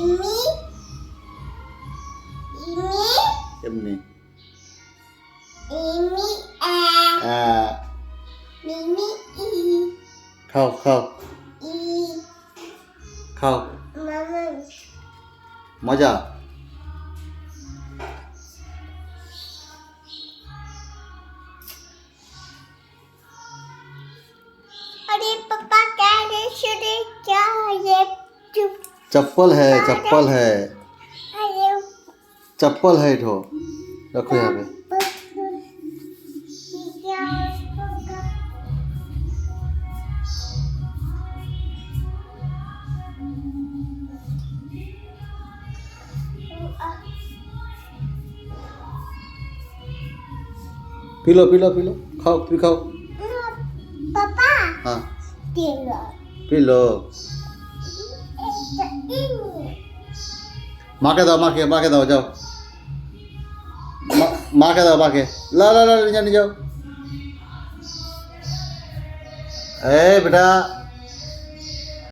ইমি ইমি এমনি ইমি মিমি ই খাও খাও ই খাও মামা মজা अरे पापा क्या रे शुरू क्या ये चुप चप्पल है चप्पल है अरे चप्पल है ठो रखो यहाँ पे क्या होगा पी लो खाओ फिर खाओ पापा हाँ तेरा पी लो माँ के दाओ जाओ माँ के दाओ माँ के ला ले जाओ ए बेटा